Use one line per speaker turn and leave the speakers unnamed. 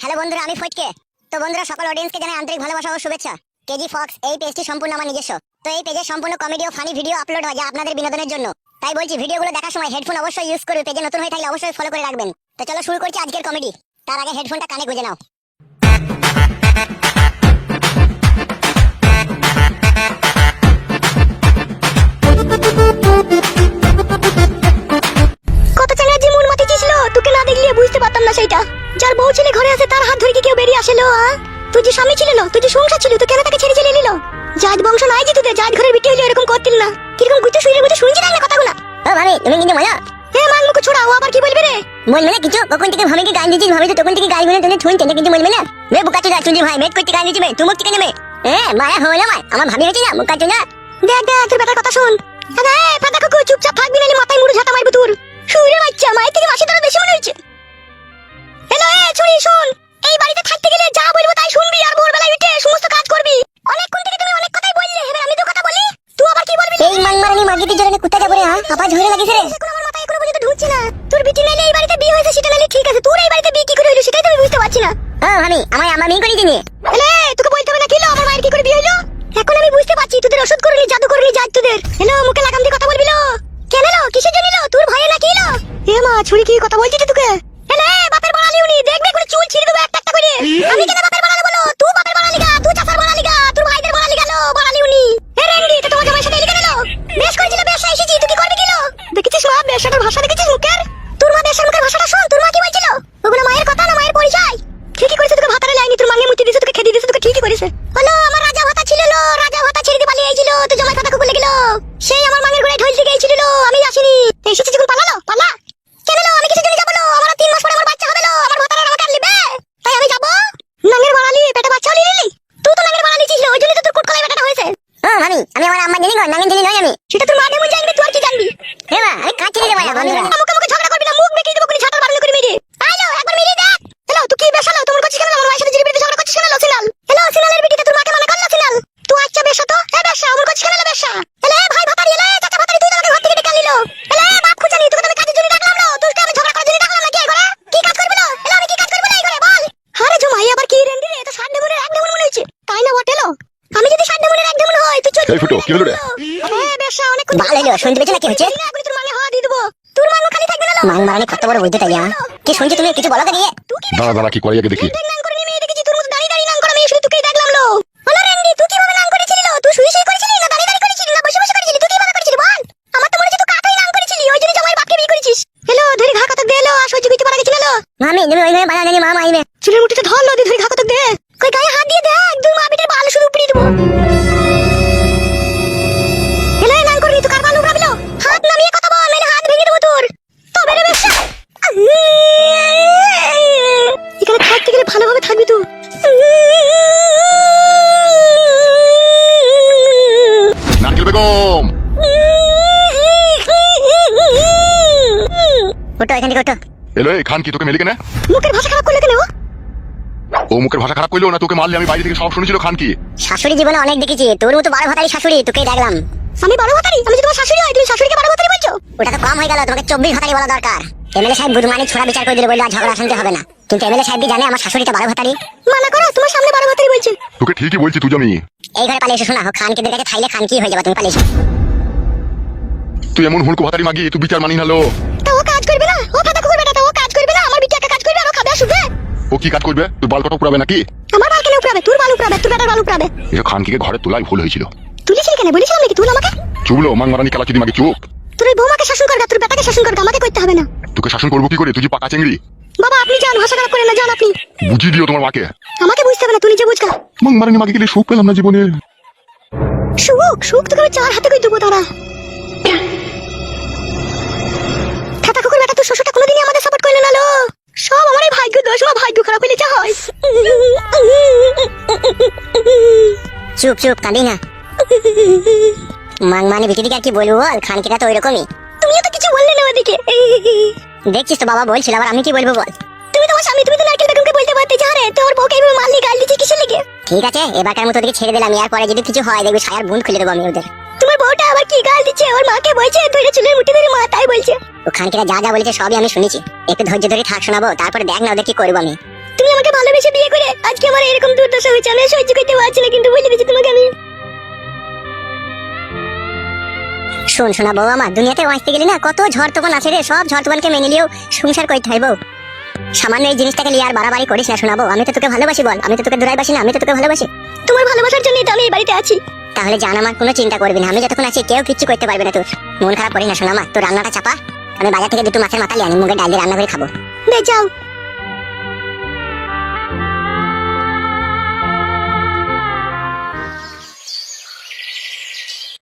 Hello বন্ধুরা, আমি ফটকে। তো বন্ধুরা, সকল অডিয়েন্সকে জানাই আন্তরিক ভালোবাসা ও শুভেচ্ছা। কেজি ফক্স এই পেজটি সম্পূর্ণ আমার নিজস্ব। তো এই পেজে সম্পূর্ণ কমেডি ও ফানি ভিডিও আপলোড হয়, যা আপনাদের বিনোদনের জন্য। তাই বলছি, ভিডিওগুলো দেখার সময় হেডফোন অবশ্যই ইউজ করবে। পেজে নতুন হয়ে থাকলে অবশ্যই ফলো করে রাখবেন। তো চলো শুরু করছি আজকের কমেডি। তার আগে হেডফোনটা কানে গুঁজে নাও।
কত চাঙ্গা যে মন মাটি ছিল, তোকে না দেখলে বুঝতে পারতাম না সেইটা। যার বউ ছেলে ঘরে আছে তার হাত ধরে কি কেউ বেরিয়ে আসেলো? তুই যে স্বামী ছিল না, তুই যে সংসার ছিল, তুই কেন তাকে ছেড়ে চলে এলিল? জাত বংশ নাই যে তোদের, জাত ঘরের বিটি হইলে এরকম করতিল না। কিরকম গুতে শুনছি না কথাগুলো।
ও ভাবি, তুমি কিন্তু মজা।
মান মুখ ছোড়া, ও আবার কি বলবে রে?
বলবে না কিছু। কখন থেকে ভাবিকে গান দিচ্ছিস, ভাবি তো তখন থেকে গান গুনে তুমি শুনতে, কিন্তু বলবে না। বে বুকাচু যা চুজি ভাই, মেট করতে গান দিচ্ছি, তুমি মুখ থেকে নেবে। মায়া হলো মায়, আমার ভাবি হয়েছে না বুকাচু না।
দেখ দেখ, তোর বেটার কথা শুন। ফাটা কুকু, চুপচাপ থাকবি, নাহলে মাথায় মুড়ে ঝাঁটা মারবো তোর। শুনে বাচ্চা, মায়ের থেকে মাসি তোর বেশি মনে হচ্ছে। হ্যালো ছুরি, শোন। এই বাড়িতে থাকতে গেলে যা বলবো তাই শুনবি, আর ভোরবেলায় উঠে সমস্ত কাজ করবি। অনেকক্ষণ থেকে তুমি অনেক কথাই বললে, এবার আমি তো কথা বলি, তুই আবার কি বলবি?
এই মাংমারানি মাগিতে জোরে কুত্তা যাবে রে। আবার ঝরে লাগিছে রে।
এখন আমার মাথায় কোনো বুঝতে ঢুকছে না। তোর বিটি নাইলে এই বাড়িতে বিয়ে হয়েছে সেটা নাইলে ঠিক আছে, তোর এই বাড়িতে বিয়ে কি করে হইলো সেটাই তো আমি বুঝতে পারছি না।
ভাবি, আমার মেয়ে করে দিনি।
তোকে বলতে হবে না কিলো আমার মায়ের কি করে বিয়ে হইলো? এখন আমি বুঝতে পারছি তোদের ওষুধ করলি, জাদু করলি, জাত তোদের। হ্যালো, মুখে লাগাম দিয়ে কথা বলবি লো। কেন লো? কিসের জন্য লো? তোর ভয়ে না কি লো? মা, ছুরি কি কথা বলছিস তোকে? বাপের বাড়ালি উনি, দেখবে করে চুল ছিঁড়ে দেবো একটা একটা করে। আমি কেন বাপের বাড়ালে বলো? তুই বাপের বাড়ালি গা, তুই চাচার বাড়ালি গা, তোর ভাইদের বাড়ালি গেল, বাড়ালি উনি। রেন্ডি, তো তোমার জামাই সাথে এলিকে গেল। বেশ করেছিল, বেশা এসেছি, তুই কি করবি কিলো? দেখেছিস মা, বেশাটার ভাষা দেখেছিস মুখের? তোর মা বেশার মুখের ভাষাটা শোন, তোর মা কি বলছিল? ওগুলো মায়ের কথা না, মায়ের পরিচয়। ঠিকই করেছে, তোকে ভাতারে লাইনি, তোর মাঙ্গে মুতি দিয়েছে, তোকে খেতে দিয়েছে, তোকে ঠিকই করেছে। হলো, আমার রাজা ভাতা ছিল লো, রাজা ভাতা ছেড়ে দিয়ে পালিয়ে আইছিল, তো জামাই কথা কুকুলে গেল। সেই আমার মাঙ্গের ঘরে ঢোল থেকে আইছিল লো, আমি আসিনি। এসেছি যখন পালালো, পালা। কেন লো? আমি কিসের জন্য যাবো লো? আমার 3 মাস পরে আমার বাচ্চা হবে লো, আমার ভাতারে আমাকে আর লিবে, তাই আমি যাবো। নাঙ্গের বাড়ালি, পেটে বাচ্চা হলি লিলি। তুই তো নাঙ্গের বাড়ালি ছিল, ওই জন্য তো তোর কুটকলাই বেটাটা হয়েছে।
ভাবি, আমি আমার আম্মা জানি গো, নাঙ্গেন জানি নয় আমি।
সেটা তোর মা কেমন জানবি, তুই আর কি জানবি?
মা, আমি কাঁচি দিতে পারি না।
মুখে মুখে ঝগড়া করবি না, মুখ বেঁকিয়ে দেবো, করে ঝাঁটার বাড়ানো করে মেরে। আইলো, একবার মেরে দেখ। হ্যালো, তুই কি বেশালো? তোমার করছিস কেন? আমার মায়ের সাথে জিরিবিরিতে ঝগড়া করছিস কেন লো সিনাল? হ্যালো, সিনালের বিটিতে তোর মাকে মানা করলো সিনাল। তুই আচ্ছা বেশা তো, বেশা, আমার করছিস কেন বেশা? হ্যালো ভাই ভাতারি, চাচা ভাতারি, তুই তো আমাকে ঘর থেকে ডেকে আনলি লো। হ্যালো বাপ খুঁজানি, তোকে তো আমি কাজের জন্য ডাকলাম লো, তুই আমি ঝগড়া করার জন্য ডাকলাম নাকি এই ঘরে? কি কাজ করবি লো? হ্যালো, আমি কি কাজ করবি না এই ঘরে বল? আরে জমাই আবার কি রেন্ডি রে? তো 60 ডেমনের 1 ডেমন মনে হচ্ছে, তাই না বটে লো? আমি যদি 60 ডেমনের 1 ডেমন হয়, তুই চল।
এই ফুটো, কি হলো রে?
বেশা, অনেক
ভালো হলো, শুনতে পেয়েছো না কি হচ্ছে?
এখন তোর মাঙ্গে হাওয়া দিয়ে দেবো, তোর মাঙ্গ খালি থাকবে না লো।
মাংমারানি কত বড় বুঝতে তাই। কি শুনছি তুমি? কিছু বলো তো নিয়ে।
দাঁড়া দাঁড়া, কি করে আগে দেখি।
নাং করে মেয়ে দেখেছি, তোর মতো দাঁড়িয়ে দাঁড়িয়ে নাং করা মেয়ে শুধু তোকেই দেখলাম লো। হলো রেন্ডি, তুই কিভাবে নাং করেছিলি লো? তুই শুয়ে শুয়ে করেছিলি না দাঁড়িয়ে দাঁড়িয়ে করেছিলি না বসে বসে করেছিলি? তুই কিভাবে করেছিলি বল? আমার তো মনে হচ্ছে তুই কাকাই নাং করেছিলি, ওই জন্য জামাই বাপকে বিয়ে করেছিস। হ্যালো, ধরে ঘা কত দে লো, আর সহ্য করতে পারা গেছিল লো।
মামি, তুমি ওইভাবে বাধা নেই, মা মাইবে।
চুলের মুঠিটা ধর লো, ধরে ঘা কত দে। কই গায়ে হাত দিয়ে দেখ, দুই মা বিটের বাল শুধু উপড়িয়ে দেবো। হ্যালো, নাং করবি তুই, কার বাল উপড়াবি লো? হাত নামিয়ে কথা বল, নাহলে হাত ভেঙে দেবো তোর। তবে রে বেশা, এখানে থাকতে গেলে ভালোভাবে থাকবি তুই।
নারকেল বেগম,
ওটো এখান থেকে ওটো।
এলো এই খান কি তোকে মেলে কেন?
মুখের ভাষা খারাপ করলে কেন?
ও মুখের ভাষা খারাপ করলো না, তোকে মারলে আমি বাইরে থেকে সব শুনেছিল। খান কি
শাশুড়ি জীবনে অনেক দেখেছি, তোর মতো 12 ভাতারি শাশুড়ি তোকেই দেখলাম।
আমি বড় ভাতারি? আমি যদি তোমার শাশুড়ি হয়, তুমি শাশুড়িকে বড় ভাতারি বলছো?
ওটা তো কম হয়ে গেল, তোমাকে 24 ভাতারি বলা দরকার। এমএলএ সাহেব বুধমানি ছোড়া বিচার করে দিলে, বললো আর ঝগড়া শান্তি হবে না। কিন্তু এমএলএ সাহেব কি জানে আমার শাশুড়িটা 12 ভাতারি?
মানা করো, তোমার সামনে বড় ভাতারি বলছে।
তোকে ঠিকই বলছি তুই জমি।
এই ঘরে পালিয়ে এসো, শোনা খানকে কাছে থাইলে খান কি হয়ে যাবে, তুমি পালিয়ে এসো।
তুই এমন হুড়কো ভাতারি মাগি, তুই বিচার মানি নালো।
তা ও কাজ করবে না? ও ফাটা কুকুর বেটা, ও কাজ করবে না? আমার বিটি একা কাজ করবে আর ও খাবে আর শুবে?
ও কি কাজ করবে? তুই বাল কটা পুরাবে নাকি?
আমার বাল কেন উপড়াবে? তোর বাল উপড়াবে, তোর বেটার বাল উপড়াবে।
এই খানকিকে ঘরে তোলাই ভুল হয়েছিল।
তুলেছিল কেন? বলেছিলাম নাকি তুল আমাকে?
চুবলো মাং মারানি খেলা চুদি মাগি, চুপ।
তোর ওই বৌমাকে শাসন করগা, তোর বেটাকে শাসন করগা, আমাকে করতে হবে না।
তোকে শাসন করবো কি করে? তুই যে পাকা চেংড়ি।
বাবা আপনি যান, ভাষা খারাপ করেন না, যান আপনি।
বুঝিয়ে দিও তোমার মাকে।
আমাকে বুঝতে হবে না, তুই নিজে বুঝগা।
মাং মারানি মাগি গেলে সুখ পেলাম না জীবনে।
সুখ সুখ তোকে আমি 4 হাতে কই দেবো তারা। ফাটা কুকুর বেটা, তোর শ্বশুরটা কোনোদিনই আমাদের সাপোর্ট করলো না লো। সব আমারই ভাগ্য দোষ, মা ভাগ্য খারাপ হইলে যা হয়।
চুপ চুপ, কাঁদি না। মাংমানি বিটিদিকে আর কি বলবো বল, খানকিটা তো ওইরকমই।
তুমিও তো কিছু বললে না ওদিকে।
দেখছিস তো বাবা বলছিল, আবার আমি কি বলবো বল?
তুমি তোমার স্বামী, তুমি তো নারকেল বেগমকে বলতে পারতে যে আরে তোর বউকে এইভাবে মারলি, গাল দিচ্ছিস কিসের লেগে?
ঠিক আছে, এবারকার মতো ওদিকে ছেড়ে দিলাম, আর পরে যদি কিছু হয় দেখবি ছায়ার বুন খুলে দেবো আমি ওদের।
তোমার বউটা আবার কি গাল দিচ্ছে? ওর মাকে বলছে ধরে চুলের মুঠি ধরে মাথায় বলছে।
ও খানকিরা যা যা বলেছে সবই আমি শুনেছি। একটু ধৈর্য ধরে থাক, শোনাবো, তারপরে দেখ না ওদের কি করবো আমি।
তুমি আমাকে ভালোবেসে বিয়ে করে আজকে আমার এরকম দুর্দশা হয়েছে, আমি আর সহ্য করতে পারছি না, কিন্তু বলে দিচ্ছি তোমাকে আমি।
শোন শোনা বউ আমার, দুনিয়াতে বাঁচতে গেলি না কত ঝড় তুফান আছে রে, সব ঝড় তুফানকে মেনে নিয়েও সংসার করতে হয় বউ। সামান্য এই জিনিসটাকে নিয়ে আর বাড়াবাড়ি করিস না শোনাবো। আমি তো তোকে ভালোবাসি বল, আমি তো তোকে দূরাইবাসি না, আমি তো তোকে ভালোবাসি।
তোমার ভালোবাসার জন্যই তো আমি এই বাড়িতে আছি।
তাহলে জান আমার কোনো চিন্তা করবি না, আমি যতক্ষণ আছি কেউ কিচ্ছু করতে পারবে না তোর। মন খারাপ করিস না শোনা আমার, তোর রান্নাটা চাপা, আমি বাজার থেকে দুটো মাছের মাথা নিয়ে আনি, মুগে ডাল দিয়ে রান্না করে খাবো।
বে যাও।